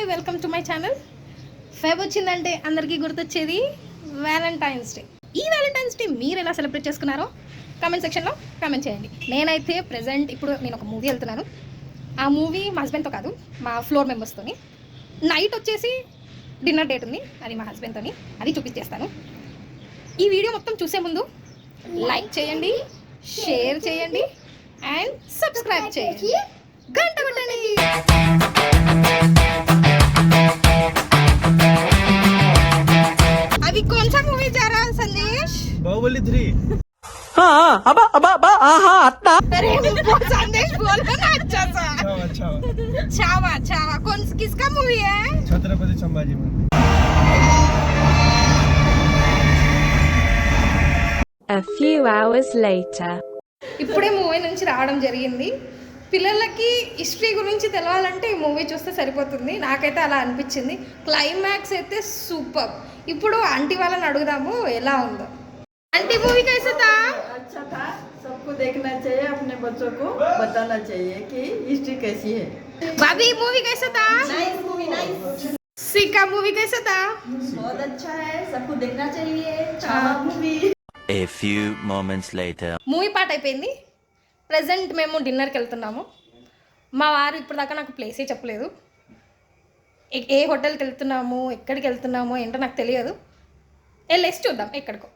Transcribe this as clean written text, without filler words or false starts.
Hi welcome to my channel. Feb వచ్చిందంటే అందరికీ గుర్తొచ్చేది వ్యాలంటైన్స్ డే. ఈ వ్యాలంటైన్స్ డే మీరు ఎలా సెలబ్రేట్ చేసుకున్నారో కామెంట్ సెక్షన్లో కామెంట్ చేయండి. నేనైతే ప్రెజెంట్ ఇప్పుడు నేను ఒక మూవీ వెళ్తున్నాను. ఆ మూవీ మా హస్బెండ్తో కాదు, మా ఫ్లోర్ మెంబర్స్తోని. నైట్ వచ్చేసి డిన్నర్ డేట్ ఉంది, అది మా హస్బెండ్తోని. అది చూపించేస్తాను. ఈ వీడియో మొత్తం చూసే ముందు లైక్ చేయండి, షేర్ చేయండి అండ్ సబ్స్క్రైబ్ చేయండి. घंटा बटनी अभी कौन सा मूवी जा रहा है संदेश? बाहुबली 3. हाँ अबा अबा अबा हाँ अत्ता. अरे वो संदेश बोल ना अच्छा सा. छावा छावा कौन किसका मूवी है? छत्रपति संभाजी में. A few hours later. ఇప్పుడే మూవీ నుంచి రావడం జరిగింది. పిల్లలకి హిస్టరీ గురించి తెలవాలంటే ఈ మూవీ చూస్తే సరిపోతుంది. నాకైతే అలా అనిపించింది. క్లైమాక్స్ అయితే సూపర్. ఇప్పుడు ఆంటీ వాళ్ళని అడుగుదాము ఎలా ఉందో. ఆంటీ మూవీ कैसा था? अच्छा था. सबको देखना चाहिए, अपने बच्चों को बताना चाहिए कि हिस्ट्री कैसी है. भाभी मूवी कैसा था? Nice movie, nice. सीका मूवी कैसा था? बहुत अच्छा है, सबको देखना चाहिए. Chhaava movie. A few moments later. Movie part అయిపోయింది. ప్రెజెంట్ మేము డిన్నర్కి వెళ్తున్నాము. మా వారు ఇప్పటిదాకా నాకు ప్లేసే చెప్పలేదు. ఏ హోటల్కి వెళ్తున్నాము, ఎక్కడికి వెళ్తున్నాము ఏంటో నాకు తెలియదు. వెళ్ళేసి చూద్దాం ఎక్కడికో.